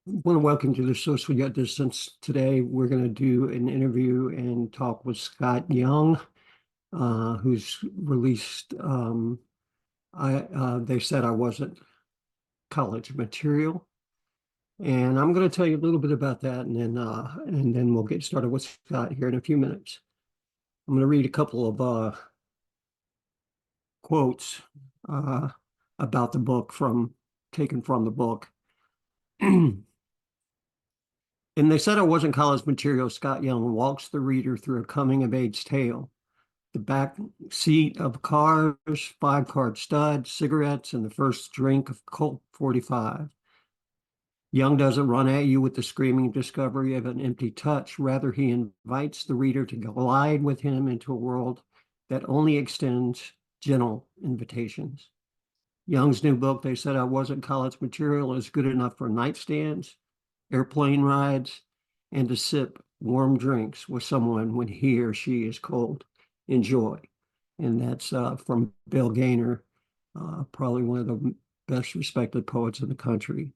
Want to welcome to the Social Yet Distance. Today, we're going to do an interview and talk with Scott Young, who's released. They said I wasn't college material, and I'm going to tell you a little bit about that, and then we'll get started with Scott here in a few minutes. I'm going to read a couple of quotes uh, about the book taken from the book. And they said I wasn't college material. Scott Young walks the reader through a coming of age tale. The back seat of cars, five-card stud, cigarettes, and the first drink of Colt 45. Young doesn't run at you with the screaming discovery of an empty touch. Rather, he invites the reader to glide with him into a world that only extends gentle invitations. Young's new book, They Said I Wasn't College Material, is good enough for nightstands, airplane rides, and to sip warm drinks with someone when he or she is cold. Enjoy. And that's from Bill Gaynor, probably one of the best respected poets in the country.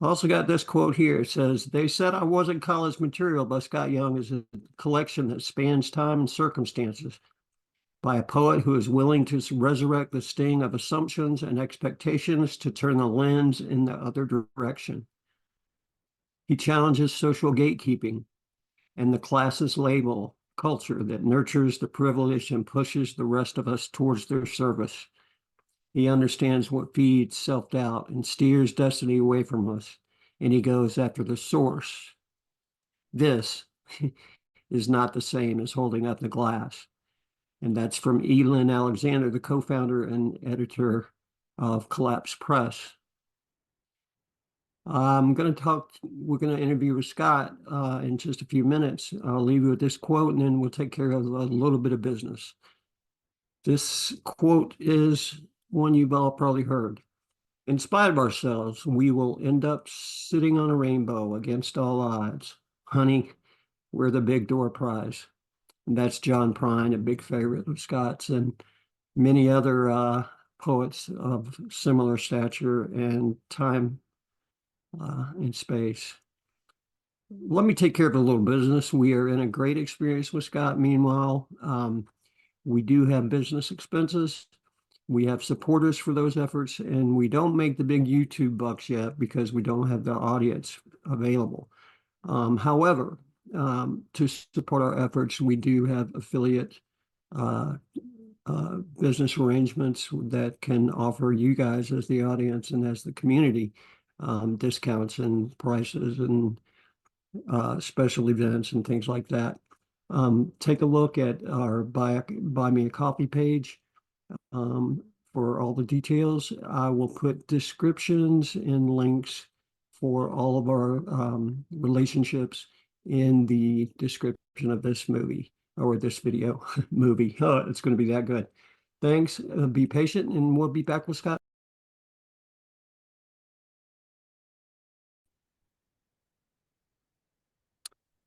I also got this quote here. It says, They Said I Wasn't College Material by Scott Young is a collection that spans time and circumstances by a poet who is willing to resurrect the sting of assumptions and expectations to turn the lens in the other direction. He challenges social gatekeeping and the classist label culture that nurtures the privileged and pushes the rest of us towards their service. He understands what feeds self-doubt and steers destiny away from us, and he goes after the source. This is not the same as holding up the glass. And that's from Elin Alexander, the co-founder and editor of Collapse Press. We're going to interview with Scott in just a few minutes. I'll leave you with this quote and then we'll take care of a little bit of business. This quote is one you've all probably heard. In spite of ourselves, we will end up sitting on a rainbow against all odds. Honey, we're the big door prize. And that's John Prine, a big favorite of Scott's, and many other poets of similar stature and time in space. Let me take care of a little business. We are in a great experience with Scott. Meanwhile, we do have business expenses. We have supporters for those efforts, and we don't make the big YouTube bucks yet because we don't have the audience available. However, to support our efforts, we do have affiliate business arrangements that can offer you guys as the audience and as the community discounts and prices and special events and things like that. Take a look at our buy me a coffee page for all the details. I will put descriptions and links for all of our relationships in the description of this movie or this video movie. Oh, it's going to be that good. Thanks. Be patient, and we'll be back with Scott.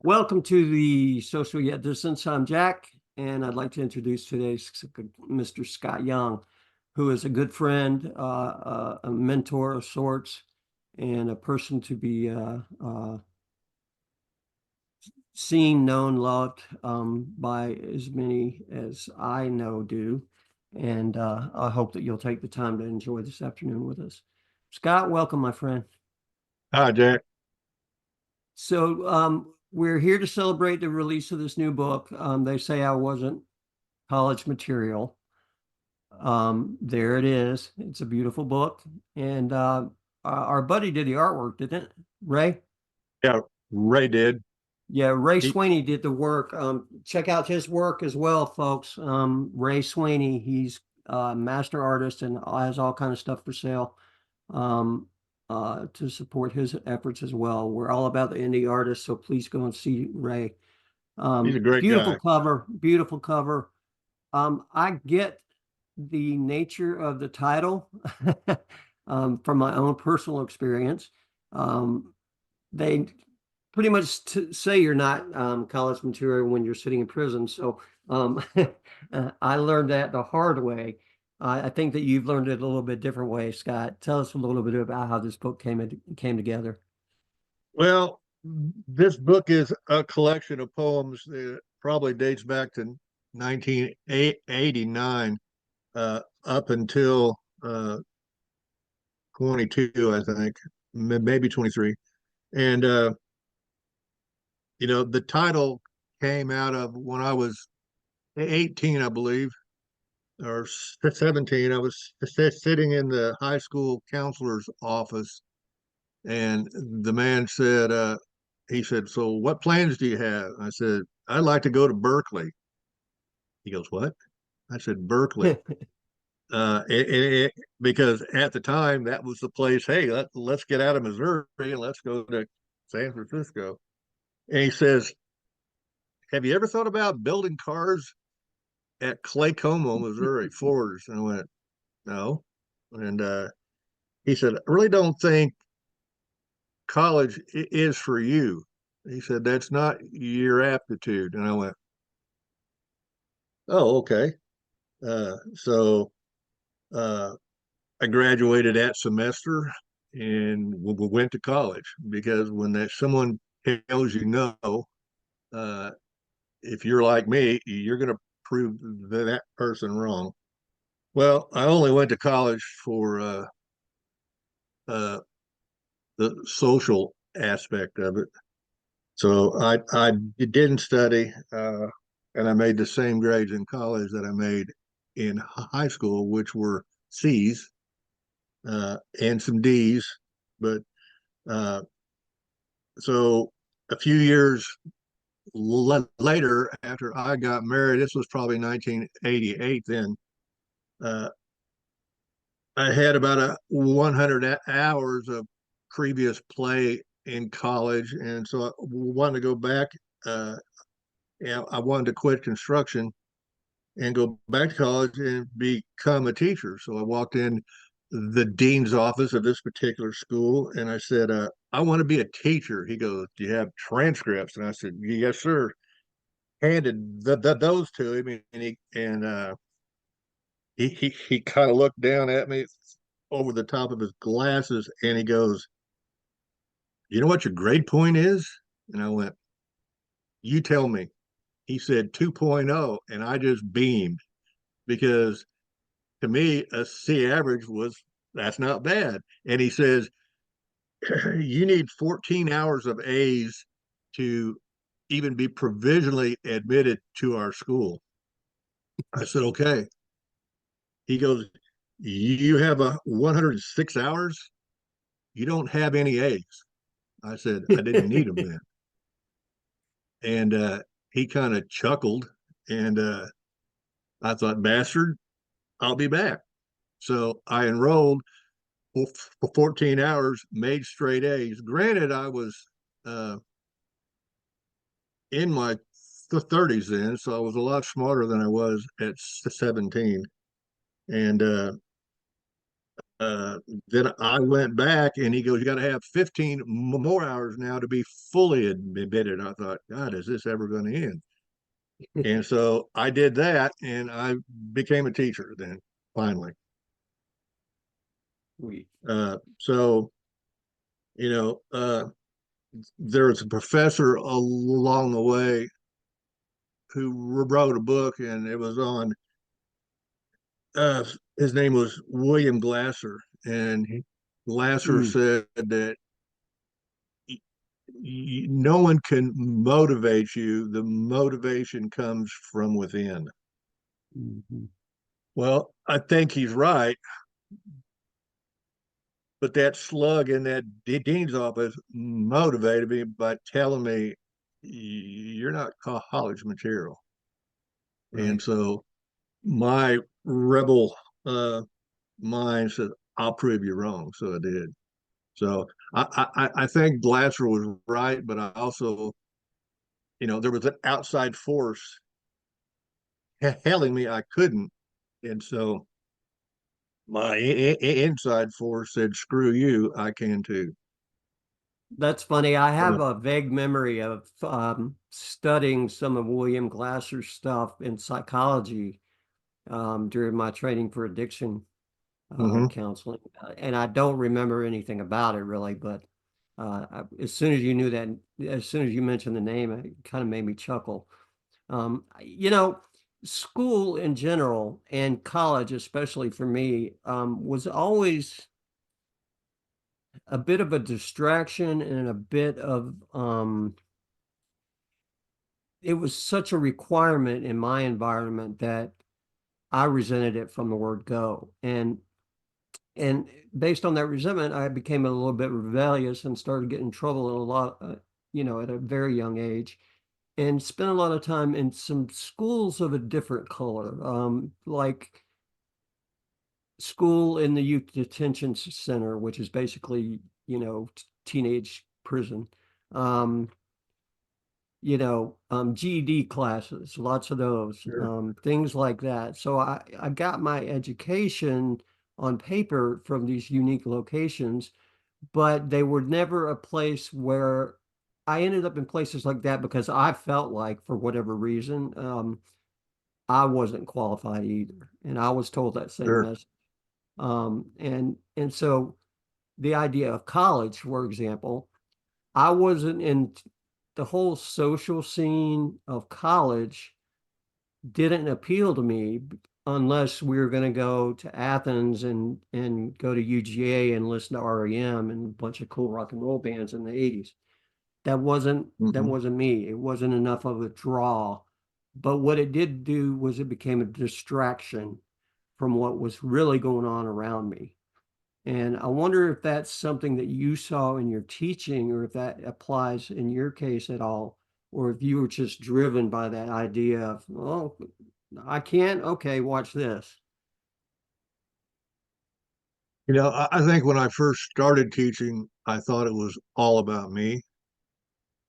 Welcome to the Social Yet Distance. I'm Jack, and I'd like to introduce today's Mr. Scott Young, who is a good friend, a mentor of sorts, and a person to be seen, known, loved by as many as I know do. And I hope that you'll take the time to enjoy this afternoon with us. Scott, welcome, my friend. Hi, Jack. So we're here to celebrate the release of this new book. They say I wasn't college material. There it is. It's a beautiful book. And our buddy did the artwork, didn't it? Ray? Yeah, Ray did. Yeah, Ray He, Sweeney did the work. Check out his work as well, folks. Ray Sweeney, he's a master artist and has all kind of stuff for sale to support his efforts as well. We're all about the indie artists, so please go and see Ray. he's a great Beautiful guy. cover, beautiful cover. I get the nature of the title from my own personal experience. They pretty much say you're not college material when you're sitting in prison. So I learned that the hard way. I think that you've learned it a little bit different way, Scott. Tell us a little bit about how this book came together. Well, this book is a collection of poems that probably dates back to 1989 up until 22, I think, maybe 23. And the title came out of when I was 18, I believe, or 17. I was sitting in the high school counselor's office, and the man said, he said, "So what plans do you have?" I said, "I'd like to go to Berkeley." He goes, "What?" I said, "Berkeley." Because at the time that was the place. Hey, let's get out of Missouri and let's go to San Francisco. And he says, "Have you ever thought about building cars at Claycomo, Missouri, Ford's?" And I went, "No." And he said, "I really don't think college is for you." He said, "That's not your aptitude." And I went, "Oh, okay." So uh, I graduated that semester and we went to college because when that someone tells you no, uh, if you're like me, you're going to prove that person wrong. Well, I only went to college for uh, the social aspect of it. So I didn't study, and I made the same grades in college that I made in high school, which were C's and some D's. But uh, so a few years later, after I got married, this was probably 1988. Then uh, I had about 100 hours of previous play in college, and so I wanted to go back. Uh, and I wanted to quit construction and go back to college and become a teacher. So I walked in the dean's office of this particular school and I said, "I want to be a teacher." He goes, "Do you have transcripts?" And I said, "Yes, sir." Handed those to him, and he kind of looked down at me over the top of his glasses, and he goes, "You know what your grade point is?" And I went, "You tell me." He said 2.0, and I just beamed because to me, a C average was that's not bad. And he says, "You need 14 hours of A's to even be provisionally admitted to our school." I said, "Okay." He goes, "You have a 106 hours. You don't have any A's." I said, "I didn't need them then." And he kind of chuckled. And I thought, "Bastard, I'll be back." So I enrolled for 14 hours, made straight A's. Granted, I was uh, in my 30s then, so I was a lot smarter than I was at 17. And uh, then I went back and he goes, "You got to have 15 more hours now to be fully admitted." I thought, "God, is this ever going to end?" And so I did that and I became a teacher then finally. So, you know, there was a professor along the way who wrote a book, and it was on. His name was William Glasser, and Glasser Mm, said that no one can motivate you. The motivation comes from within. mhm. Well, I think he's right, but that slug in that dean's office motivated me by telling me you're not college material. And Right. so my rebel mind said, "I'll prove you wrong." So I did. So I think Glasser was right, but I also, there was an outside force telling me I couldn't. And so my inside force said, "Screw you, I can too." That's funny. I Uh, have a vague memory of studying some of William Glasser's stuff in psychology during my training for addiction mhm. counseling. And I don't remember anything about it really, but As soon as you knew that, as soon as you mentioned the name, it kind of made me chuckle. You know, school in general and college, especially for me, was always a bit of a distraction and a bit of it was such a requirement in my environment that I resented it from the word go. And based on that resentment, I became a little bit rebellious and started getting in trouble in a lot, at a very young age, and spent a lot of time in some schools of a different color, like school in the youth detention center, which is basically, teenage prison. Um, GED classes, lots of those, Sure. things like that. So I got my education on paper from these unique locations, but they were never a place where I ended up in places like that because I felt like, for whatever reason, I wasn't qualified either. And I was told that same Sure. message. And so the idea of college, for example, I wasn't in the whole social scene of college didn't appeal to me unless we were going to go to Athens and go to UGA and listen to REM and a bunch of cool rock and roll bands in the 80s. That Hmm. wasn't me. It wasn't enough of a draw. But what it did do was it became a distraction from what was really going on around me. And I wonder if that's something that you saw in your teaching, or if that applies in your case at all, or if you were just driven by that idea of, well, I can't, okay, watch this. I think when I first started teaching, I thought it was all about me.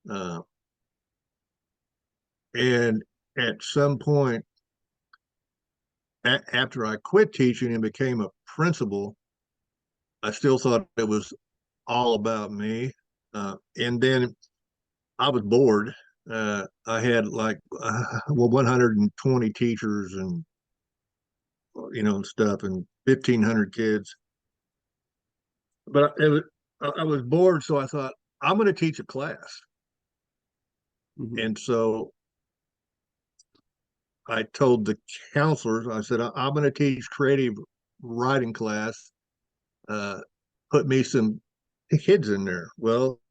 Uh, and at some point, after I quit teaching and became a principal, I still thought it was all about me. And then I was bored. I had like 120 teachers and and stuff, and 1,500 kids. But I was bored, so I thought I'm going to teach a class. Mhm. And so I told the counselors, I said, I'm going to teach creative writing class. Uh, put me some kids in there. Well,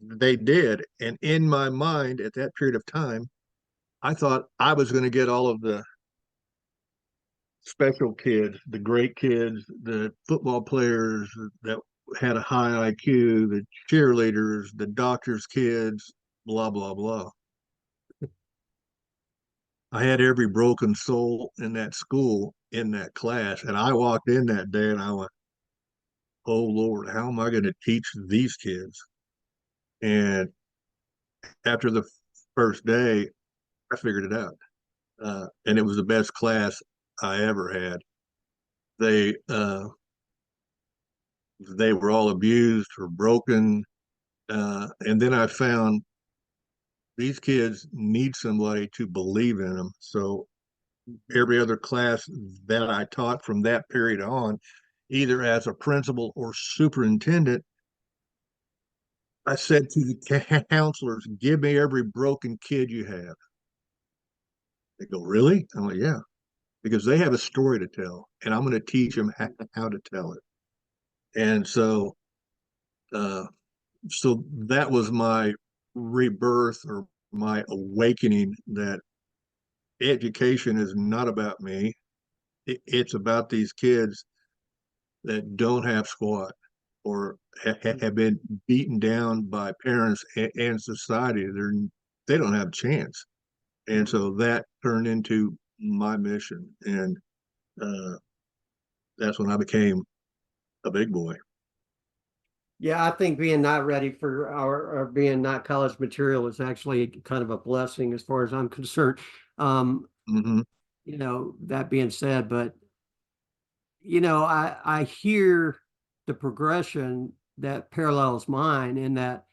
they did. And in my mind at that period of time, I thought I was going to get all of the special kids, the great kids, the football players that had a high IQ, the cheerleaders, the doctors' kids, blah, blah, blah. I had every broken soul in that school in that class. And I walked in that day and I went, oh Lord, how am I going to teach these kids? And after the first day, I figured it out. And it was the best class I ever had. They they were all abused or broken, and then I found these kids need somebody to believe in them. So every other class that I taught from that period on, either as a principal or superintendent, I said to the counselors, "Give me every broken kid you have." They go, "Really?" I'm like, "Yeah," because they have a story to tell, and I'm going to teach them how to tell it. And uh, so that was my rebirth or my awakening that education is not about me. It's about these kids that don't have squat or have been beaten down by parents and society. They don't have a chance. And so that turned into my mission. And uh, that's when I became a big boy. Yeah, I think being not ready for our or being not college material is actually kind of a blessing as far as I'm concerned. Um, Hmm. that being said, but I hear the progression that parallels mine in that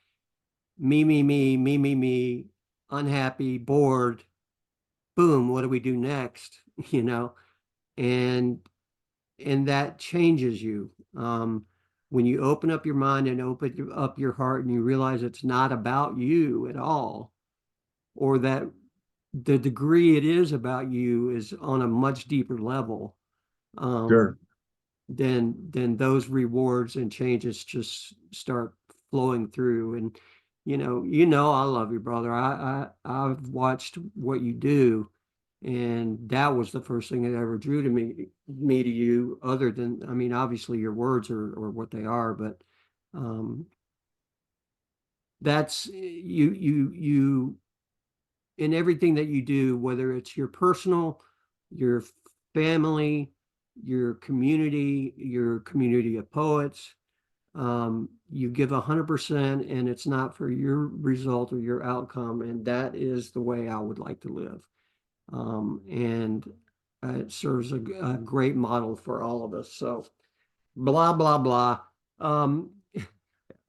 me, unhappy, bored, boom, what do we do next? You know, and and that changes you. when you open up your mind and open up your heart and you realize it's not about you at all, or that the degree it is about you is on a much deeper level, Sure. um, then those rewards and changes just start flowing through. And I love you, brother. I've watched what you do, and that was the first thing that ever drew to me to you, other than, I mean, obviously your words are what they are, but um that's you in everything that you do, whether it's your personal, your family, your community of poets, you give 100%, and it's not for your result or your outcome. And that is the way I would like to live. And it serves a great model for all of us. So blah, blah, blah. Um,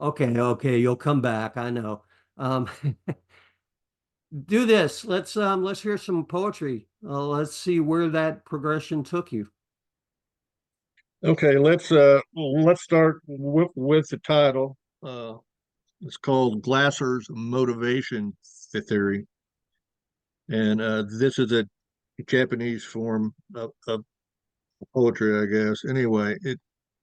okay, you'll come back. I know. Um, do this. Let's hear some poetry. Let's see where that progression took you. Okay, let's start with the title. It's called Glasser's Motivation Theory, and this is a Japanese form of poetry, I guess. Anyway,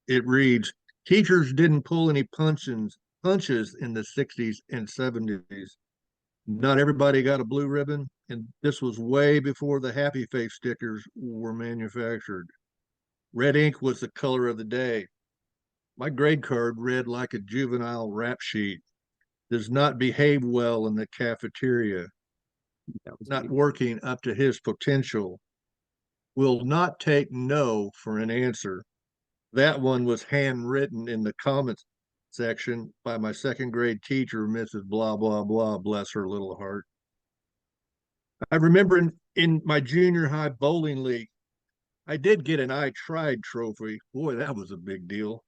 it reads: Teachers didn't pull any punches in the 60s and 70s. Not everybody got a blue ribbon, and this was way before the happy face stickers were manufactured. Red ink was the color of the day. My grade card read like a juvenile rap sheet. Does not behave well in the cafeteria, That was not me. working up to his potential, will not take no for an answer. That one was handwritten in the comments section by my second grade teacher, Mrs. Blah, blah, blah, bless her little heart. I remember in my junior high bowling league, I did get an I tried trophy. Boy, that was a big deal.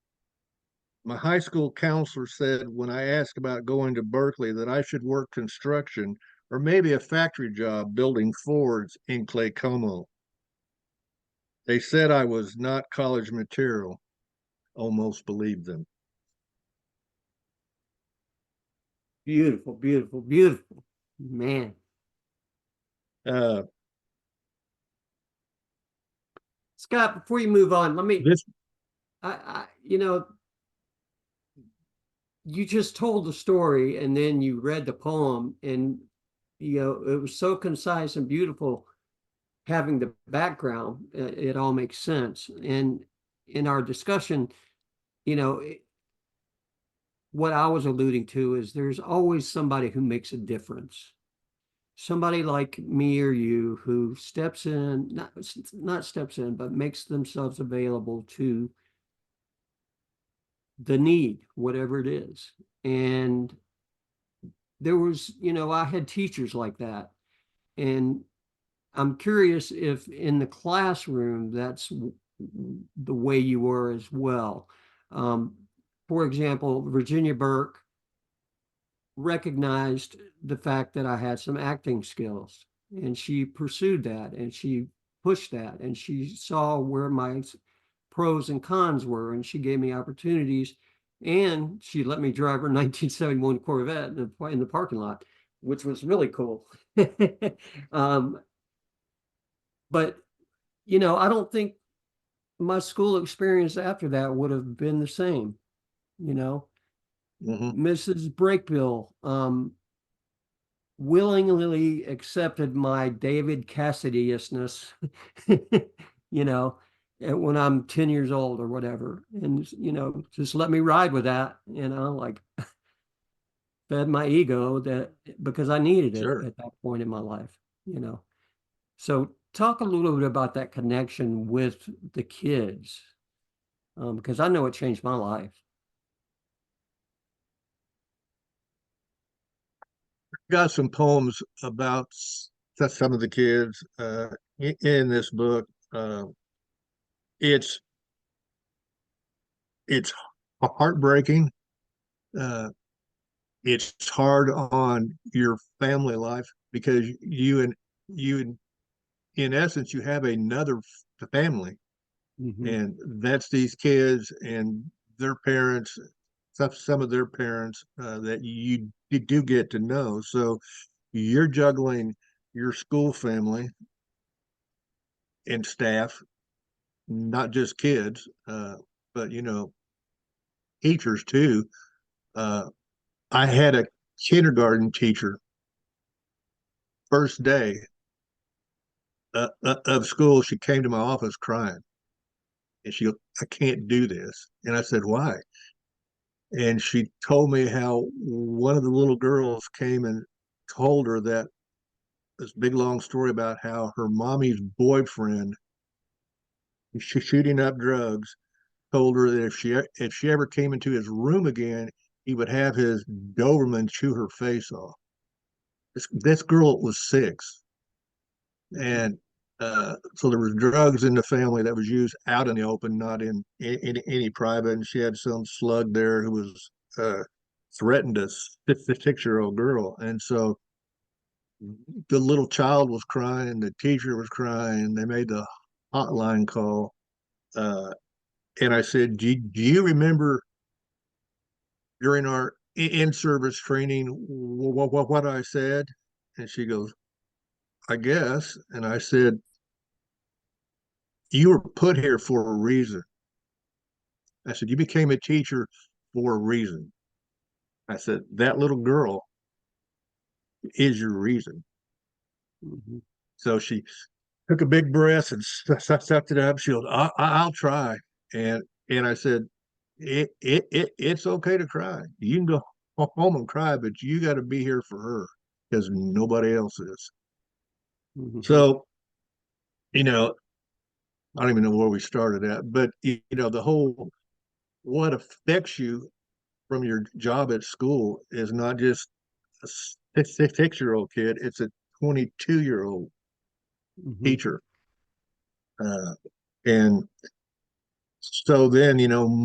My high school counselor said when I asked about going to Berkeley that I should work construction or maybe a factory job building Fords in Claycomo. They said I was not college material. Almost believed them. Beautiful, beautiful, beautiful. Man. Uh, Scott, before you move on, this, you just told the story and then you read the poem, and it was so concise and beautiful. Having the background, it all makes sense. And in our discussion, you know, what I was alluding to is there's always somebody who makes a difference. Somebody like me or you who steps in, not steps in, but makes themselves available to the need, whatever it is. And there was, I had teachers like that. And I'm curious if in the classroom that's the way you were as well. Um, for example, Virginia Burke recognized the fact that I had some acting skills, and she pursued that, and she pushed that, and she saw where my pros and cons were, and she gave me opportunities, and she let me drive her 1971 Corvette in the parking lot, which was really cool. um, but I don't think my school experience after that would have been the same. You know, mhm, Mrs. Brakebill willingly accepted my David Cassidy-ishness, when I'm 10 years old or whatever. And, just let me ride with that, like fed my ego that because I needed it sure. at that point in my life, you know. So talk a little bit about that connection with the kids, because I know it changed my life. Got some poems about some of the kids in this book. It's it's heartbreaking. Uh, it's hard on your family life because in essence you have another family, Hmm. and that's these kids, and their parents, some of their parents that you do get to know. So you're juggling your school family and staff, not just kids, but teachers too. Uh, I had a kindergarten teacher first day of school. She came to my office crying, and she goes, "I can't do this." And I said, "Why?" And she told me how one of the little girls came and told her that this big long story about how her mommy's boyfriend, she's shooting up drugs, told her that if she ever came into his room again, he would have his Doberman chew her face off. This girl was 6, and so there was drugs in the family that was used out in the open, not in any private. And she had some slug there who was threatened a 6-year-old girl, and so the little child was crying, the teacher was crying. They made the hotline call, uh, and I said, do you remember during our in-service training what I said?" And she goes, "I guess." And I said, "You were put here for a reason." I said, "You became a teacher for a reason." I said, "That little girl is your reason." Mhm. So she took a big breath and sucked it up. She goes, "I'll try." And I said, it's okay to cry. You can go home and cry, but you got to be here for her because nobody else is. Mhm. So, you know, I don't even know where we started at, but the whole what affects you from your job at school is not just a 6-year-old kid, it's a 22-year-old Mhm. teacher. Uh, and so then,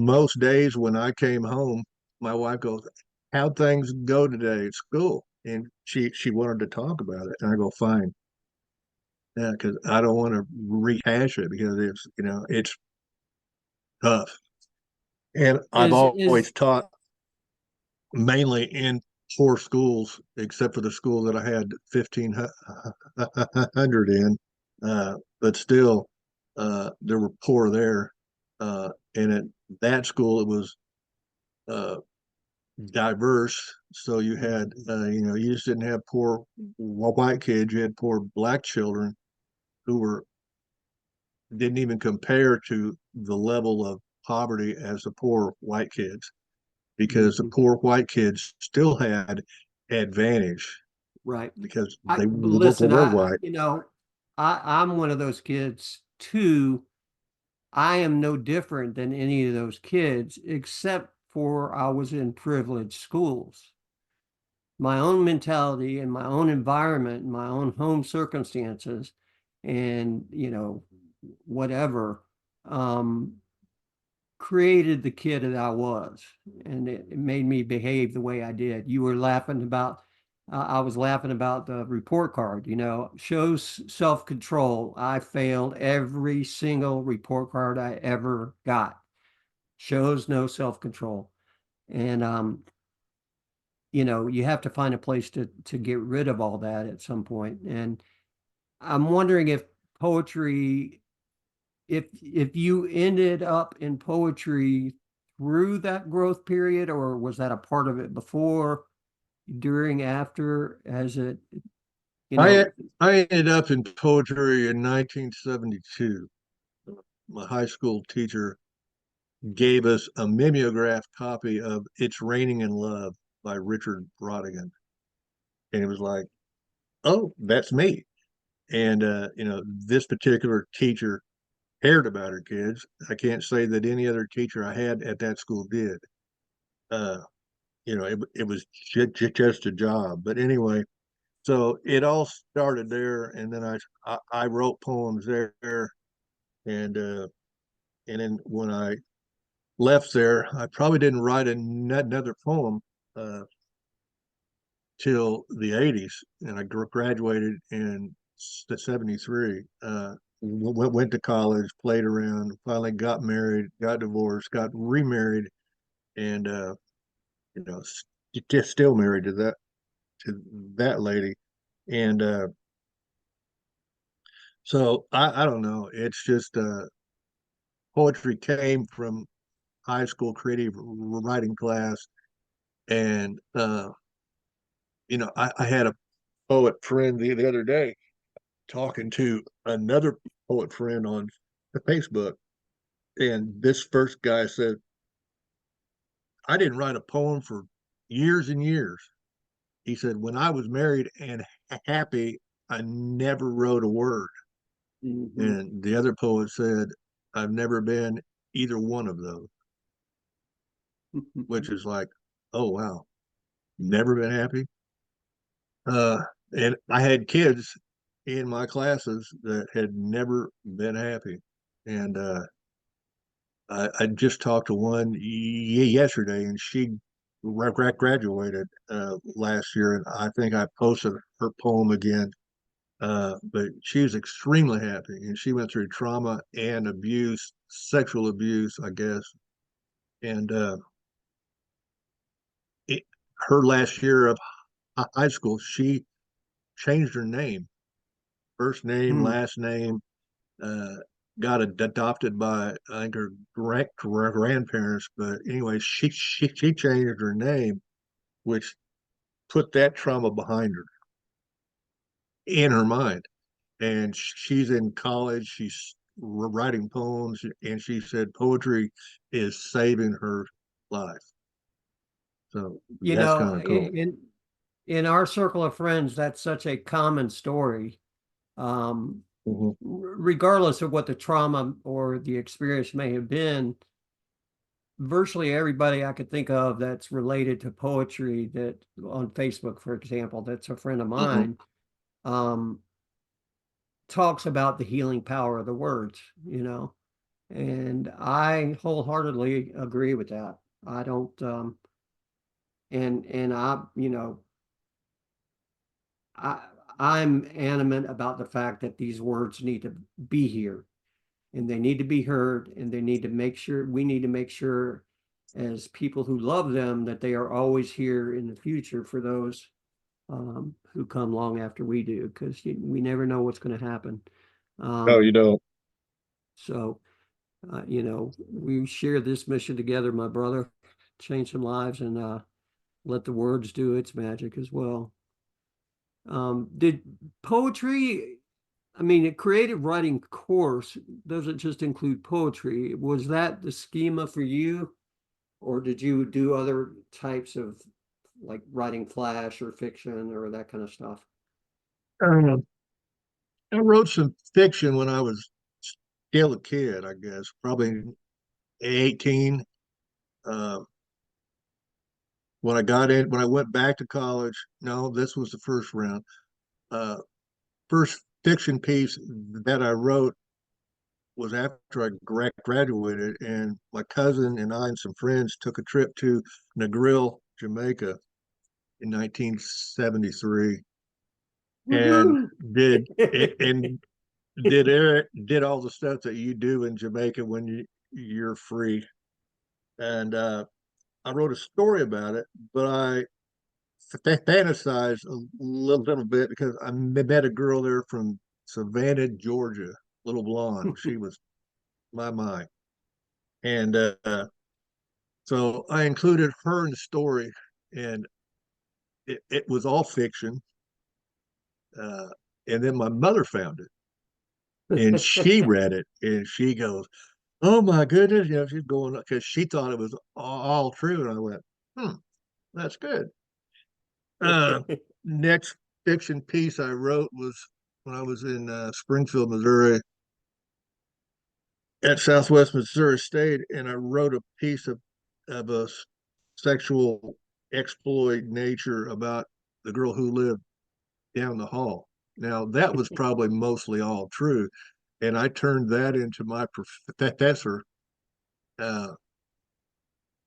most days when I came home, my wife goes, "How'd things go today at school?" And she wanted to talk about it. And I go, "Fine." Yeah, because I don't want to rehash it because it's tough. And I've Is always taught mainly in poor schools, except for the school that I had 1,500 in. But still, there were poor there. And at that school, it was uh, diverse. So you had, you just didn't have poor white kids. You had poor black children who didn't even compare to the level of poverty as the poor white kids, because the Mhm. poor white kids still had advantage Right. because I they listen, were white. I'm one of those kids too. I am no different than any of those kids, except for I was in privileged schools. My own mentality and my own environment, my own home circumstances, and whatever, um, created the kid that I was, and it made me behave the way I did. You were laughing about, I was laughing about the report card, shows self-control. I failed every single report card I ever got. Shows no self-control. And you have to find a place to get rid of all that at some point. And I'm wondering if poetry, if you ended up in poetry through that growth period, or was that a part of it before, during, after, as it, you I know, I ended up in poetry in 1972. My high school teacher gave us a mimeograph copy of "It's Raining in Love" by Richard Brodigan, and it was like, "Oh, that's me." And this particular teacher cared about her kids. I can't say that any other teacher I had at that school did. Uh, it was just a job. But anyway, so it all started there, and then I wrote poems there, and then when I left there, I probably didn't write another poem uh, till the '80s, and I graduated in the '73. Went to college, played around, finally got married, got divorced, got remarried, and you know, just still married to that lady, and so I don't know. It's just poetry came from high school creative writing class, and I had a poet friend the other day talking to another poet friend on Facebook, and this first guy said, "I didn't write a poem for years and years." He said, "When I was married and happy, I never wrote a word." Mhm. And the other poet said, "I've never been either one of those," which is like, oh wow, never been happy. And I had kids in my classes that had never been happy. And I just talked to one yesterday, and she graduated last year, and I think I posted her poem again. But she was extremely happy, and she went through trauma and abuse, sexual abuse, I guess. And it, her last year of high school, she changed her name, first name, Hmm. last name, uh, got adopted by I think her grandparents. But anyway, she changed her name, which put that trauma behind her in her mind. And she's in college. She's writing poems, and she said poetry is saving her life. So You that's know, kind of cool. in our circle of friends, that's such a common story. Um, Mhm. Regardless of what the trauma or the experience may have been, virtually everybody I could think of that's related to poetry that on Facebook, for example, that's a friend of Mhm. mine, um, talks about the healing power of the words, and I wholeheartedly agree with that. I don't, and I, I'm animate about the fact that these words need to be here and they need to be heard and they need to make sure we need to make sure as people who love them that they are always here in the future for those who come long after we do because we never know what's going to happen. No, Um, you don't. so, we share this mission together, my brother, change some lives and let the words do its magic as well. Did poetry, I mean, a creative writing course doesn't just include poetry. Was that the schema for you, or did you do other types of like writing flash or fiction or that kind of stuff? Um, I wrote some fiction when I was still a kid, I guess, probably 18. Uh, when I went back to college, no, this was the first round. Uh, First fiction piece that I wrote was after I graduated, and my cousin and I and some friends took a trip to Negril, Jamaica in 1973, and Woohoo! did and did all the stuff that you do in Jamaica when you're free. And I wrote a story about it, but I fantasized a little bit because I met a girl there from Savannah, Georgia, little blonde. She was my mind, and so I included her in the story, and it was all fiction. Uh, and then my mother found it, and she read it, and she goes, "Oh my goodness!" She's going because she thought it was all true, and I went, "Hmm, that's good." Uh, Next fiction piece I wrote was when I was in Springfield, Missouri, at Southwest Missouri State, and I wrote a piece of a sexual exploit nature about the girl who lived down the hall. Now that was probably mostly all true, and I turned that into my professor, uh,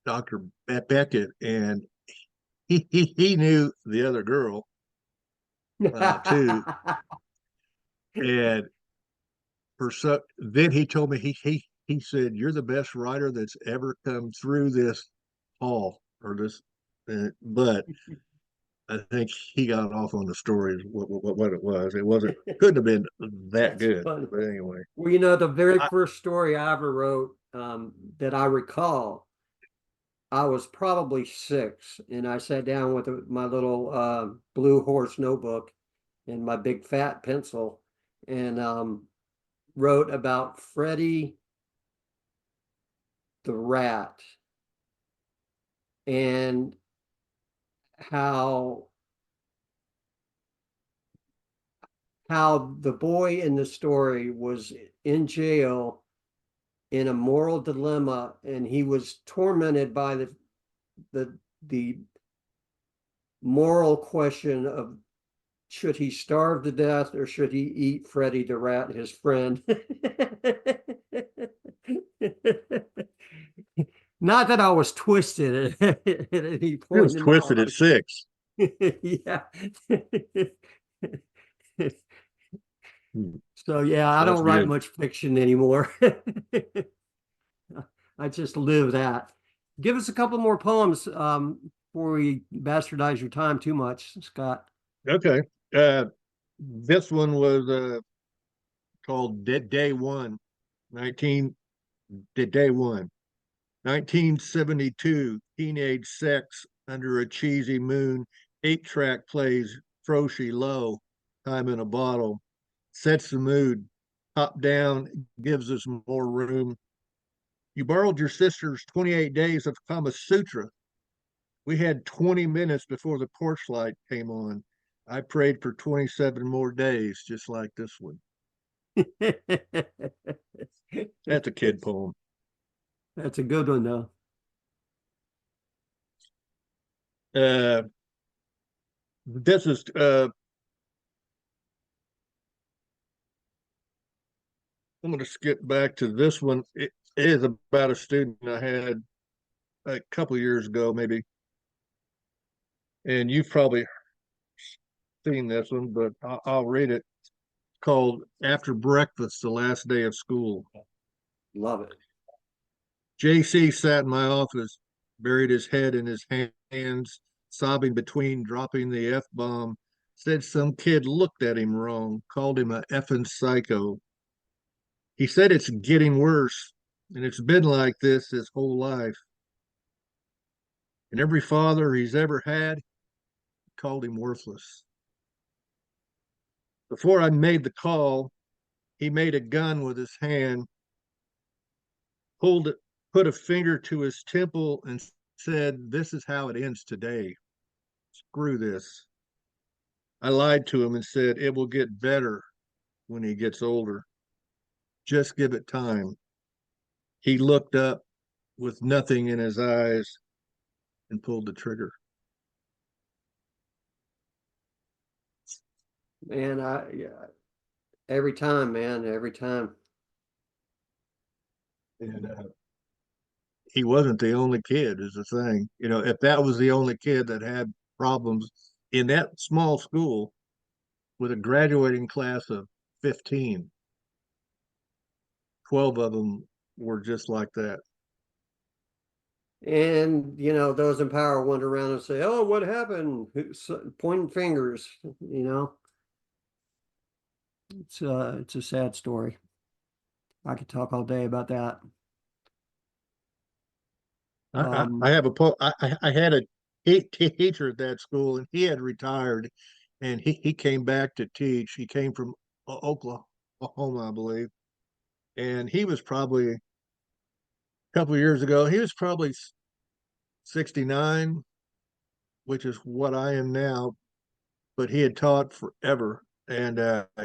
Dr. Beckett, and he knew the other girl too, and then he told me he said, "You're the best writer that's ever come through this Paul or this, but I think he got off on the story what it was. It wasn't couldn't have been that That's good. funny. But anyway, Well, you know, the very I, first story I ever wrote that I recall, I was probably 6, and I sat down with my little blue horse notebook and my big fat pencil and wrote about Freddie the rat and how the boy in the story was in jail in a moral dilemma, and he was tormented by the moral question of should he starve to death or should he eat Freddie the rat, his friend? Not that I was twisted at any it point was in my twisted at life. 6. Yeah. Hmm. So yeah, I That's don't write good. much fiction anymore. I just live that. Give us a couple more poems before we bastardize your time too much, Scott. Okay. Uh, this one was called Day One, 19 Day One. 1972, teenage sex under a cheesy moon, 8-track plays Froshi low, time in a bottle, sets the mood, top down, gives us more room. You borrowed your sister's 28 days of Kama Sutra. We had 20 minutes before the porch light came on. I prayed for 27 more days, just like this one. That's a kid poem. That's a good one, though. Uh, this is I'm going to skip back to this one. It is about a student I had a couple years ago, maybe, and you've probably seen this one, but I'll read it. It's called "After Breakfast: The Last Day of School." Love it. JC sat in my office, buried his head in his hands, sobbing between dropping the F bomb. Said some kid looked at him wrong, called him a effing psycho. He said it's getting worse, and it's been like this his whole life. And every father he's ever had called him worthless. Before I made the call, he made a gun with his hand, pulled it, put a finger to his temple, and said, "This is how it ends today. Screw this." I lied to him and said, "It will get better when he gets older. Just give it time." He looked up with nothing in his eyes and pulled the trigger. Man, yeah, every time, man, every time. And he wasn't the only kid, is the thing. If that was the only kid that had problems in that small school with a graduating class of 15, 12 of them were just like that. And you know, those in power wander around and say, "Oh, what happened?" Pointing fingers. You know, it's a sad story. I could talk all day about that. I Um, have I had a teacher at that school, and he had retired, and he came back to teach. He came from Oklahoma, I believe, and he was probably a couple of years ago. He was probably 69, which is what I am now, but he had taught forever, and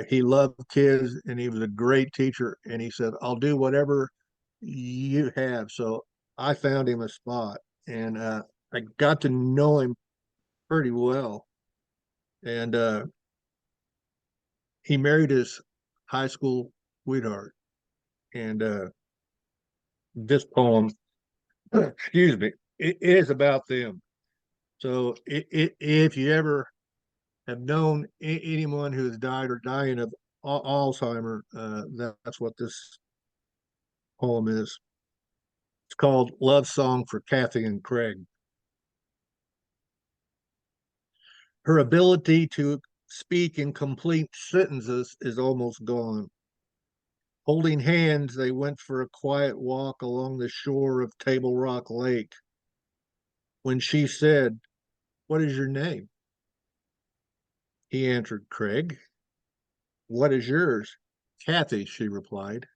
he loved kids, and he was a great teacher. And he said, "I'll do whatever you have." So I found him a spot, and I got to know him pretty well. And he married his high school sweetheart. And this poem, excuse me, it is about them. So if you ever have known anyone who has died or dying of Alzheimer, that's what this poem is. It's called Love Song for Kathy and Craig. Her ability to speak in complete sentences is almost gone. Holding hands, they went for a quiet walk along the shore of Table Rock Lake. When she said, "What is your name?" he answered, "Craig." "What is yours?" "Kathy," she replied.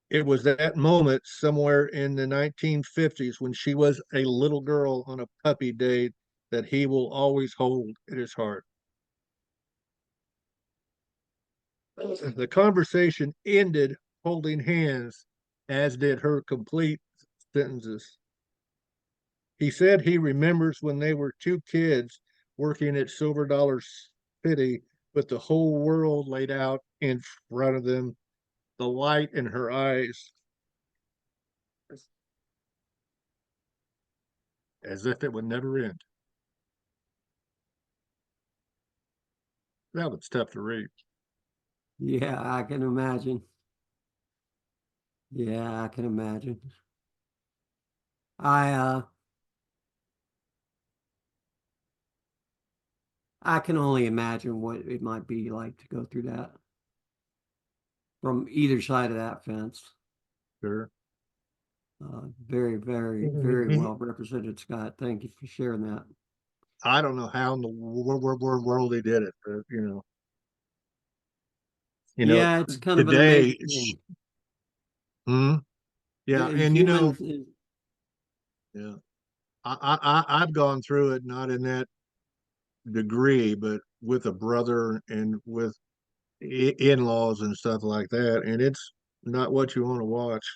It was that moment somewhere in the 1950s when she was a little girl on a puppy date that he will always hold in his heart. The conversation ended holding hands, as did her complete sentences. He said he remembers when they were two kids working at Silver Dollar City with the whole world laid out in front of them, the light in her eyes, as if it would never end. That was tough to read. Yeah, I can imagine. Yeah, I can imagine. I uh I can only imagine what it might be like to go through that from either side of that fence. Sure. Very, very, very well represented, Scott. Thank you for sharing that. I don't know how in the world they did it, but Yeah, it's kind of an today, amazing thing. hmm, The yeah, and humans, yeah, I've gone through it, not in that degree, but with a brother and with in-laws and stuff like that, and it's not what you want to watch.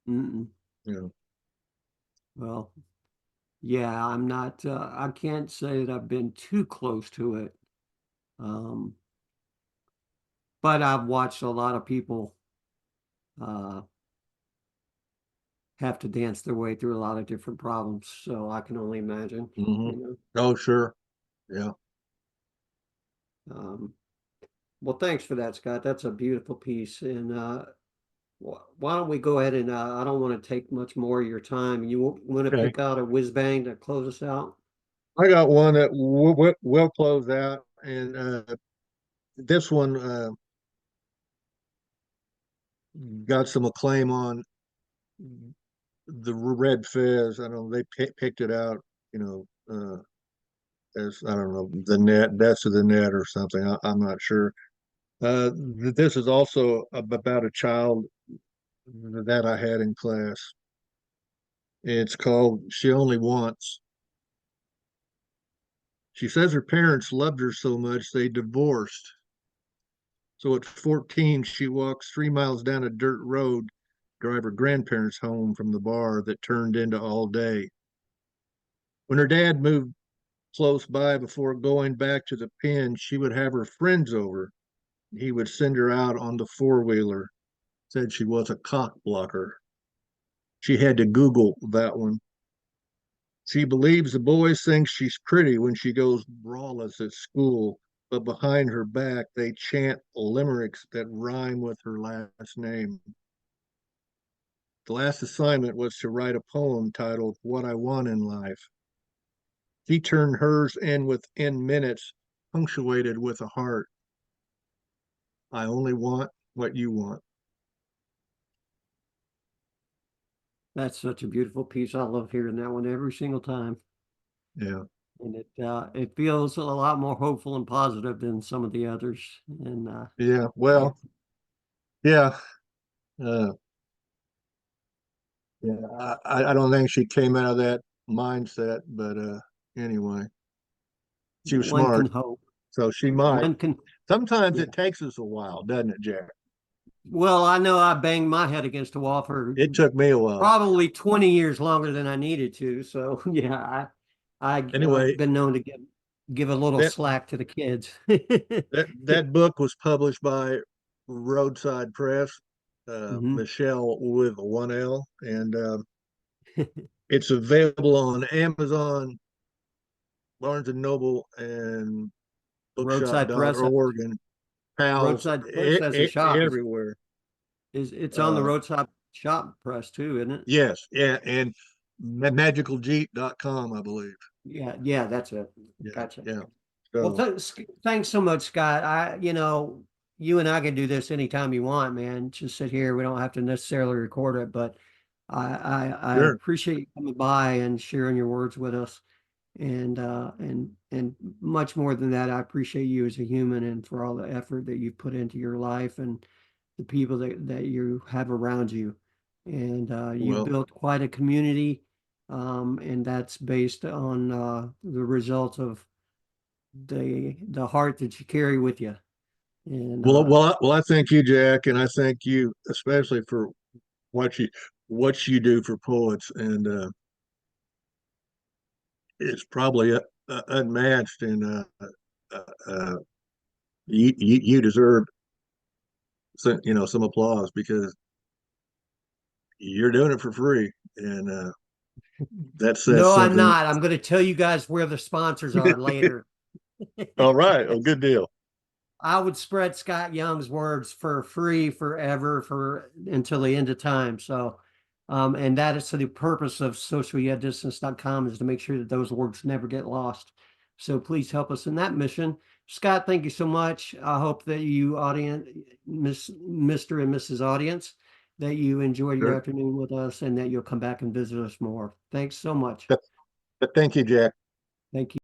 mm-mm. You know, Well, yeah, I can't say that I've been too close to it. Um, but I've watched a lot of people uh, have to dance their way through a lot of different problems. So I can only imagine, hmm. you know. Oh, sure, yeah, Um, well, thanks for that, Scott. That's a beautiful piece. And why don't we go ahead and I don't want to take much more of your time. You want to okay. pick out a whiz bang to close us out? I got one that will close out, and this one got some acclaim on the Red Fizz. I don't know, they picked it out, you know, as I don't know, the net, best of the net or something. I'm not sure. This is also about a child that I had in class. It's called She Only Wants. She says her parents loved her so much they divorced. So at 14, she walks 3 miles down a dirt road, drive her grandparents home from the bar that turned into all day. When her dad moved close by before going back to the pen, she would have her friends over. He would send her out on the four-wheeler. Said she was a cock blocker. She had to Google that one. She believes the boys think she's pretty when she goes braless at school, but behind her back they chant limericks that rhyme with her last name. The last assignment was to write a poem titled What I Want in Life. She turned hers in within minutes, punctuated with a heart. I only want what you want. That's such a beautiful piece. I love hearing that one every single time. Yeah. And it feels a lot more hopeful and positive than some of the others. And Yeah. yeah, Well, yeah. Uh, yeah. I don't think she came out of that mindset, but anyway, she was one can smart. hope. So she might. One can, Sometimes yeah. it takes us a while, doesn't it, Jack? Well, I know I banged my head against the wall for It took me a while. probably 20 years longer than I needed to. So yeah, I've Anyway, been known to give a little that slack to the kids. that book was published by Roadside Press, Hmm. Michelle with one L, and it's available on Amazon, Barnes and Noble, and Roadside Press, bookshop.org, and pals Roadside Press has a shop. everywhere. It's on the Uh, roadside shop press too, isn't it? Yes, yeah, and magicaljeep.com, I believe. Yeah, yeah, that's it. Yeah, Gotcha. yeah. Well, So, thanks so much, Scott. You and I can do this anytime you want, man. Just sit here. We don't have to necessarily record it, but I sure. appreciate you coming by and sharing your words with us. And much more than that, I appreciate you as a human and for all the effort that you've put into your life and the people that you have around you. And you've Well, built quite a community, and that's based on the results of the heart that you carry with you. And I thank you, Jack, and I thank you especially for what you what you do for poets, and it's probably unmatched. And uh, you deserve some, some applause because you're doing it for free, and that says no, I'm something. not. I'm going to tell you guys where the sponsors are later. All right, a good deal. I would spread Scott Young's words for free forever for until the end of time. So, and that is the purpose of socialyetdistanced.com is to make sure that those words never get lost. So please help us in that mission. Scott, thank you so much. I hope that you audience, Mr. and Mrs. Audience, that you enjoyed your Sure. afternoon with us and that you'll come back and visit us more. Thanks so much. But thank you, Jack. Thank you.